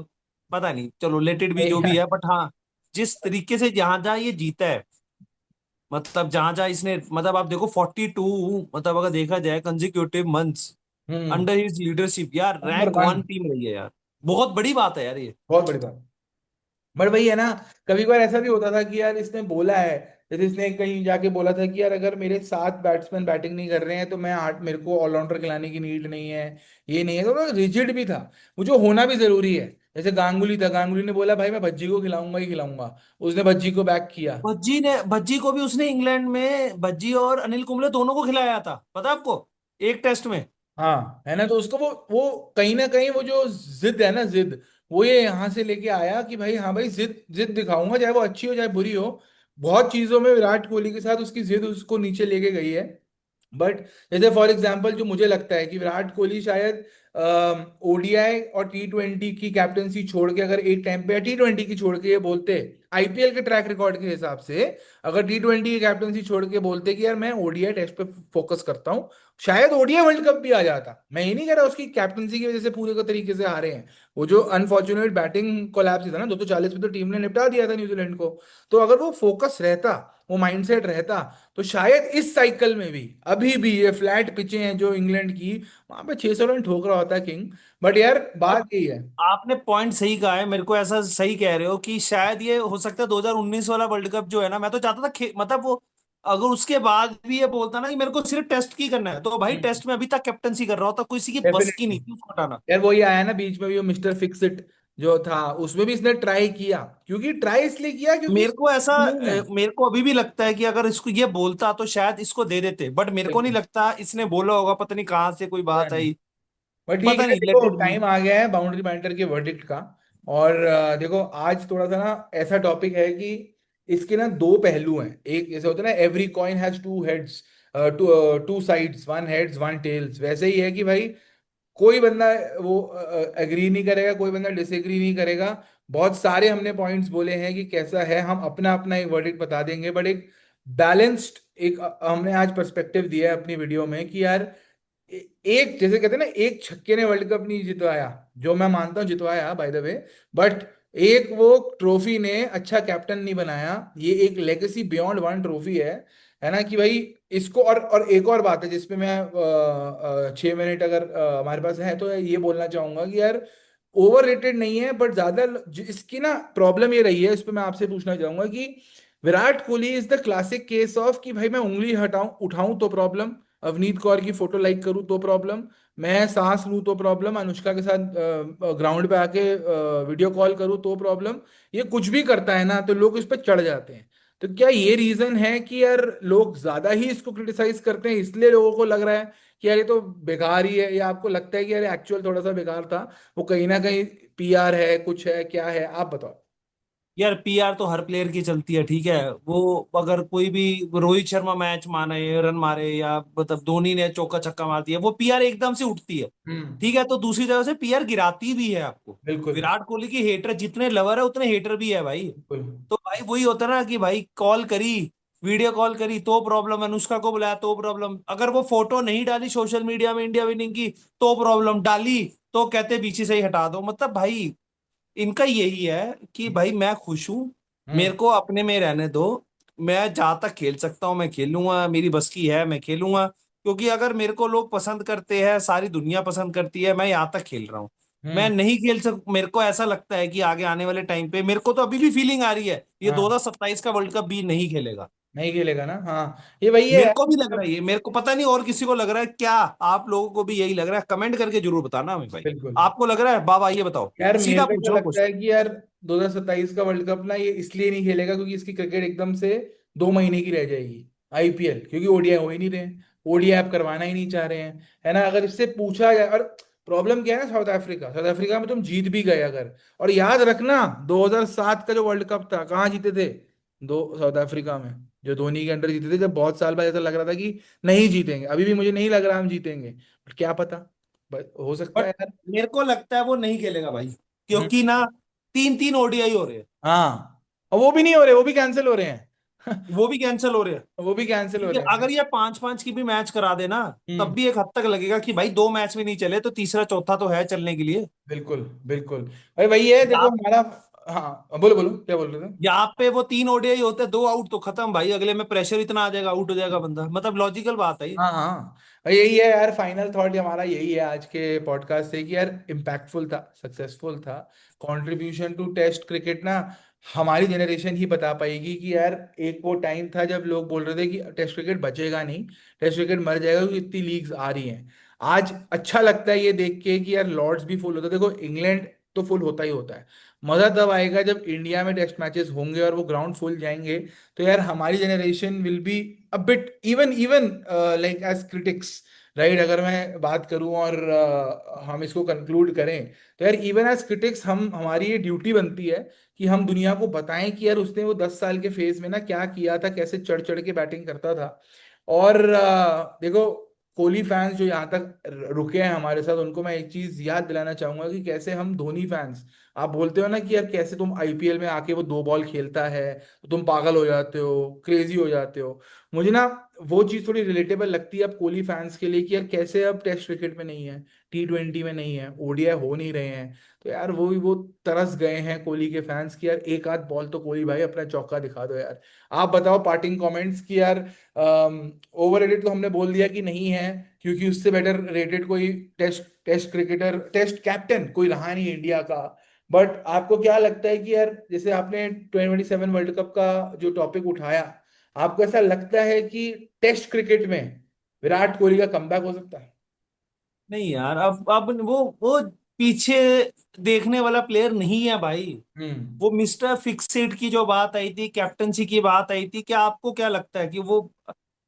पता नहीं, चलो लेट इट भी भाई जो भी है, बट हाँ, जिस तरीके से जहां जहां ये जीता है, मतलब जहां जहां इसने, मतलब आप देखो 42, मतलब अगर देखा जाए कंजिक्यूटिव मंथ्स हम्म। अंडर हिज लीडरशिप, यार number rank one. One team रही है यार, बहुत बड़ी बात है यार ये। बहुत बड़ी बात। बट वही है ना, कभी कभार ऐसा भी होता था कि यार इसने बोला है, जैसे इसने कहीं जाके बोला था कि यार अगर मेरे 7 बैट्समैन बैटिंग नहीं कर रहे हैं तो मैं 8, मेरे को ऑलराउंडर खिलाने की नीड नहीं है, ये नहीं है, तो रिजिड भी था। वो जो होना भी जरूरी है। जैसे गांगुली था, गांगुली ने बोला भाई मैं भज्जी को खिलाऊंगा ही खिलाऊंगा, उसने भज्जी को बैक किया। भज्जी को भी उसने इंग्लैंड में, भज्जी और अनिल कुंबले दोनों को खिलाया था, पता है आपको, एक टेस्ट में। हाँ है ना, तो उसको वो कहीं ना कहीं वो जो जिद है ना, जिद, वो ये यहाँ से लेके आया कि भाई हाँ भाई, जिद जिद दिखाऊंगा, चाहे वो अच्छी हो चाहे बुरी हो। बहुत चीजों में विराट कोहली के साथ उसकी जिद उसको नीचे लेके गई है। बट जैसे फॉर एग्जाम्पल जो मुझे लगता है कि विराट कोहली शायद ओडीआई और T20 की कैप्टनसी छोड़ के, अगर एक टाइम पे, या T20 की छोड़ के ये बोलते, आईपीएल के ट्रैक रिकॉर्ड के हिसाब से, अगर T20 की कैप्टनसी छोड़ के बोलते कि यार मैं ओडीआई टेस्ट पे फोकस करता हूँ, शायद ओडीआई वर्ल्ड कप भी आ जाता। मैं ये नहीं कह रहा उसकी कैप्टनसी की वजह से पूरे को तरीके से हारे हैं, वो जो अनफॉर्चुनेट बैटिंग कोलैप्स था ना, 240 पे तो टीम ने निपटा दिया था न्यूजीलैंड को। तो अगर वो फोकस रहता, वो माइंडसेट रहता, तो शायद इस साइकिल में भी, अभी भी ये फ्लैट पिचें हैं जो इंग्लैंड की, वहां पे 600 रन ठोक रहा होता है किंग। बट यार और बात यही है। आपने पॉइंट सही कहा है, मेरे को ऐसा सही कह रहे हो कि शायद ये हो सकता है 2019 वाला वर्ल्ड कप जो है ना, मैं तो चाहता था मतलब वो, अगर उसके बाद भी ये बोलता ना कि मेरे को सिर्फ टेस्ट की करना है, तो भाई टेस्ट में अभी तक कैप्टनसी कर रहा होता, किसी की बस की डेफिनेटली। नहीं थी उसको हटाना। यार वही आया ना बीच में भी, वो मिस्टर फिक्स इट जो था, उसमें भी इसने ट्राई किया, क्योंकि ट्राई इसलिए किया क्योंकि मेरे को ऐसा, जुनून है। मेरे को अभी भी लगता है कि अगर इसको ये बोलता तो शायद इसको दे देते, बट मेरे को नहीं बिल्कुल। लगता इसने बोला होगा, पता नहीं कहाँ से कोई पता बात नहीं। आई, बट ठीक पता है, नहीं, लेट देखो इट बी। टाइम आ गया है बाउंड्री बाइंडर के वर्डिक्ट का। और देखो आज थोड़ा सा ना ऐसा टॉपिक है कि इसके ना दो पहलू हैं, एक जैसे होता है ना, every coin has two heads, two two sides, one heads one tails, वैसे ही है कि भाई कोई बंदा वो एग्री नहीं करेगा, कोई बंदा डिसएग्री नहीं करेगा। बहुत सारे हमने पॉइंट्स बोले हैं कि कैसा है, हम अपना अपना एक वर्डिक्ट बता देंगे, बट एक बैलेंस्ड, एक हमने आज पर्सपेक्टिव दिया है अपनी वीडियो में कि यार एक जैसे कहते हैं ना, एक छक्के ने वर्ल्ड कप नहीं जितवाया, जो मैं मानता हूँ जितवाया बाय द वे, बट एक वो ट्रॉफी ने अच्छा कैप्टन नहीं बनाया। ये एक लेगेसी बियॉन्ड वन ट्रॉफी है ना कि भाई इसको, और एक और बात है जिसपे मैं 6 मिनट अगर हमारे पास है तो ये बोलना चाहूंगा कि यार ओवर रेटेड नहीं है, बट ज्यादा इसकी ना प्रॉब्लम ये रही है, इस पे मैं आपसे पूछना चाहूंगा कि Virat Kohli is the classic case of कि भाई मैं उंगली हटाऊं उठाऊं तो प्रॉब्लम, अवनीत कौर की फोटो लाइक करूं तो प्रॉब्लम, मैं सांस लूं तो प्रॉब्लम, अनुष्का के साथ ग्राउंड पे आके वीडियो कॉल करूं तो प्रॉब्लम, ये कुछ भी करता है ना तो लोग इस पे चढ़ जाते हैं। तो क्या ये रीजन है कि यार लोग ज्यादा ही इसको क्रिटिसाइज करते हैं, इसलिए लोगों को लग रहा है कि यार ये तो बेकार ही है, या आपको लगता है कि यार एक्चुअल थोड़ा सा बेकार था, वो कहीं ना कहीं पीआर है, कुछ है, क्या है, आप बताओ। यार पीआर तो हर प्लेयर की चलती है, ठीक है, वो अगर कोई भी रोहित शर्मा मैच मारे, रन मारे, या मतलब धोनी ने चौका छक्का मार दिया, वो पीआर एकदम से उठती है, हम्म। ठीक है, तो दूसरी जगह से पीआर गिराती भी है आपको। बिल्कुल। विराट कोहली की हेटर जितने लवर है उतने हेटर भी है भाई। बिल्कुल। तो भाई वही होता है ना कि भाई कॉल करी, वीडियो कॉल करी तो प्रॉब्लम, अनुष्का को बुलाया तो प्रॉब्लम, अगर वो फोटो नहीं डाली सोशल मीडिया में इंडिया विनिंग की तो प्रॉब्लम, डाली तो कहते पीछे से ही हटा दो, मतलब भाई इनका यही है कि भाई मैं खुश हूं, हम्म। मेरे को अपने में रहने दो, मैं जहां तक खेल सकता हूं मैं खेलूंगा, मेरी बस की है मैं खेलूंगा, क्योंकि अगर मेरे को लोग पसंद करते हैं, सारी दुनिया पसंद करती है, मैं यहाँ तक खेल रहा हूँ। मैं हम्म। नहीं खेल सक, मेरे को ऐसा लगता है कि आगे आने वाले टाइम पे, मेरे को तो अभी भी फीलिंग आ रही है ये हाँ 2027 का वर्ल्ड कप भी नहीं खेलेगा। नहीं खेलेगा ना, हाँ। ये वही है मेरे यार। को भी लग रहा है ये, मेरे को पता नहीं और किसी को लग रहा है क्या, आप लोगों को भी यही लग रहा है, कमेंट करके जरूर बताना हमें भाई। बिल्कुल। आपको लग रहा है बाबा, ये बताओ, यार मेरे सीधा को पूछ ऐसा रहा हूँ लगता क्वेश्चन। है कि यार 2027 का वर्ल्ड कप ना ये इसलिए नहीं खेलेगा क्योंकि इसकी क्रिकेट एकदम से 2 महीने की रह जाएगी, आईपीएल, क्योंकि ओडीआई हो ही नहीं रहे हैं, ओडीआई आप करवाना ही नहीं चाह रहे हैं, है ना। अगर इससे पूछा जाए, और प्रॉब्लम क्या है ना, साउथ अफ्रीका में तुम जीत भी गए अगर, और याद रखना 2007 का जो वर्ल्ड कप था कहाँ जीते थे, दो साउथ अफ्रीका में, जो धोनी के अंडर जीते थे, जब बहुत साल बाद ऐसा लग रहा था कि नहीं जीतेंगे, अभी भी मुझे नहीं लग रहा हम जीतेंगे, बट क्या पता, हो सकता है बट यार। मेरे को लगता है वो नहीं खेलेगा भाई, हम्म। क्योंकि ना तीन तीन ओडीआई हो रहे हैं। हाँ, और वो भी नहीं हो रहे, वो भी कैंसिल हो रहे हैं। वो भी कैंसिल हो रहे हैं। वो भी कैंसिल हो ठीक है, रहे हैं। अगर ये पांच पांच की भी मैच करा देना, तब हम्म। भी एक हद तक लगेगा कि भाई दो मैच भी नहीं चले तो तीसरा चौथा तो है चलने के लिए। बिल्कुल बिल्कुल भाई, वही है देखो यहाँ हमारा। हाँ बोलो बोलो, क्या बोल रहे थे। यहाँ पे वो तीन ओडीआई होते, दो आउट तो खत्म भाई, अगले में प्रेशर इतना आ जाएगा, आउट हो जाएगा बंदा, मतलब लॉजिकल बात है ये। हाँ हाँ, और यही है यार, फाइनल थॉट हमारा यही है आज के पॉडकास्ट से कि यार इम्पैक्टफुल था, सक्सेसफुल था, कंट्रीब्यूशन टू टेस्ट क्रिकेट ना, हमारी जनरेशन ही बता पाएगी कि यार एक वो टाइम था जब लोग बोल रहे थे कि टेस्ट क्रिकेट बचेगा नहीं, टेस्ट क्रिकेट मर जाएगा क्योंकि इतनी लीग्स आ रही हैं। आज अच्छा लगता है ये देख के कि यार लॉर्ड्स भी फुल होता है, देखो इंग्लैंड तो फुल होता ही होता है, मजा तब आएगा जब इंडिया में टेस्ट मैचेस होंगे और वो ग्राउंड फुल जाएंगे, तो यार हमारी generation will be a bit even even like as critics, right, अगर मैं बात करूं और हम इसको कंक्लूड करें, तो यार इवन एज क्रिटिक्स हम, हमारी ये ड्यूटी बनती है कि हम दुनिया को बताएं कि यार उसने वो 10 साल के फेज में ना क्या किया था, कैसे चढ़ चढ़ के बैटिंग करता था। और देखो कोहली फैंस जो यहाँ तक रुके हैं हमारे साथ, उनको मैं एक चीज याद दिलाना चाहूंगा कि कैसे हम धोनी फैंस, आप बोलते हो ना कि यार कैसे तुम आईपीएल में आके वो 2 बॉल खेलता है तो तुम पागल हो जाते हो, क्रेजी हो जाते हो, मुझे ना वो चीज़ थोड़ी रिलेटेबल लगती है अब कोहली फैंस के लिए कि यार कैसे अब टेस्ट क्रिकेट में नहीं है, T20 में नहीं है, ओडीआई हो नहीं रहे हैं, तो यार वो तरस गए हैं कोहली के फैंस की यार एक आध बॉल तो कोहली भाई अपना चौका दिखा दो यार। आप बताओ पार्टिंग कमेंट्स की यार, ओवर रेटेड तो हमने बोल दिया कि नहीं है, क्योंकि उससे बेटर रेटेड कोई test test cricketer, test captain कोई रहा नहीं इंडिया का। बट आपको क्या लगता है कि यार जैसे आपने 2027 वर्ल्ड कप का जो टॉपिक उठाया, आपको ऐसा लगता है कि टेस्ट क्रिकेट में विराट कोहली का कमबैक हो सकता है। नहीं यार, अब वो पीछे देखने वाला प्लेयर नहीं है भाई। हम्म। वो मिस्टर फिक्सेड की जो बात आई थी, कैप्टनसी की बात आई थी, क्या आपको क्या लगता है कि वो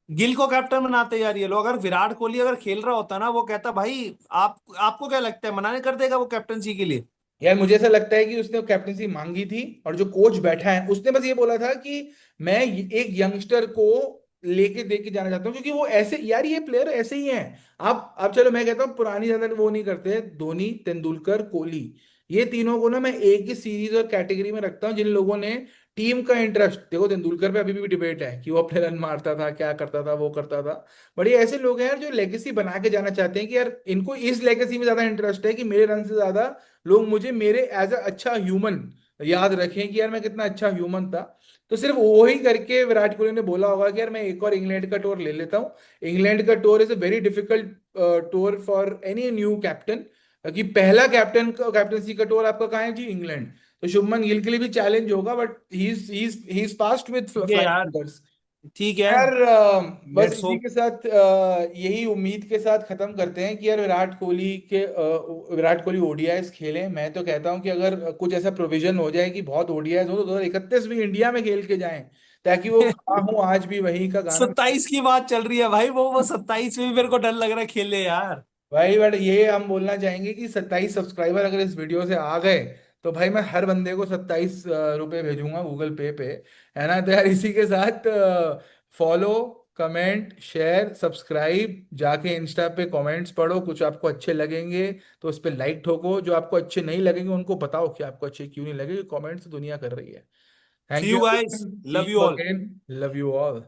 गिल को कैप्टन बनाते यार ये लोग? अगर विराट कोहली अगर खेल रहा होता ना, वो कहता भाई आप, आपको क्या लगता है मनाने कर देगा वो कैप्टनसी के लिए? यार मुझे ऐसा लगता है कि उसने कैप्टनसी मांगी थी, और जो कोच बैठा है उसने बस ये बोला था कि मैं एक यंगस्टर को लेके दे के जाना चाहता हूँ, क्योंकि वो ऐसे यार ये प्लेयर ऐसे ही हैं। आप चलो मैं कहता हूँ पुरानी ज्यादा वो नहीं करते, धोनी, तेंदुलकर, कोहली, ये तीनों को ना मैं एक ही सीरीज और कैटेगरी में रखता हूँ जिन लोगों ने टीम का इंटरेस्ट, देखो तेंदुलकर पे अभी भी डिबेट है कि वो अपने रन मारता था, क्या करता था, वो करता था, बट ये ऐसे लोग हैं यार जो लेगेसी बना के जाना चाहते हैं कि यार इनको इस लेगेसी में ज्यादा इंटरेस्ट है कि मेरे रन से ज्यादा लोग मुझे मेरे एज अ अच्छा ह्यूमन याद रखें कि यार मैं कितना अच्छा ह्यूमन था। तो सिर्फ वो ही करके विराट कोहली ने बोला होगा कि यार मैं एक और इंग्लैंड का टूर ले लेता हूँ। इंग्लैंड का tour is a very difficult tour for any new captain, कि पहला कैप्टन का कैप्टनसी का टूर आपका कहाँ है जी, इंग्लैंड। तो शुभमन गिल के लिए भी चैलेंज होगा, but he is passed with ठीक है फ्लाइंग यार, कलर्स। ठीक है, यार बस लेट्स इसी होप। के साथ यही उम्मीद के साथ खत्म करते हैं कि यार विराट कोहली ओडीआईस खेलें। मैं तो कहता हूं कि अगर कुछ ऐसा प्रोविजन हो जाए कि बहुत ओडीआईस हो तो 2031 भी इंडिया में खेल के जाएं, ताकि वो कहा हूं आज भी वही का गाना। 27 की बात चल रही है भाई, वो 27 में भी मेरे को डर लग रहा है खेले यार। भाई बट ये हम बोलना चाहेंगे कि 27 सब्सक्राइबर अगर इस वीडियो से आ गए, तो भाई मैं हर बंदे को 27 रुपये भेजूंगा गूगल पे पे, है ना। तो यार इसी के साथ फॉलो, कमेंट, शेयर, सब्सक्राइब, जाके इंस्टा पे कमेंट्स पढ़ो, कुछ आपको अच्छे लगेंगे तो उस पर लाइक ठोको, जो आपको अच्छे नहीं लगेंगे उनको बताओ कि आपको अच्छे क्यों नहीं लगे, कमेंट्स दुनिया कर रही है। See thank you you guys, everyone, see love you you all. Again, love you all.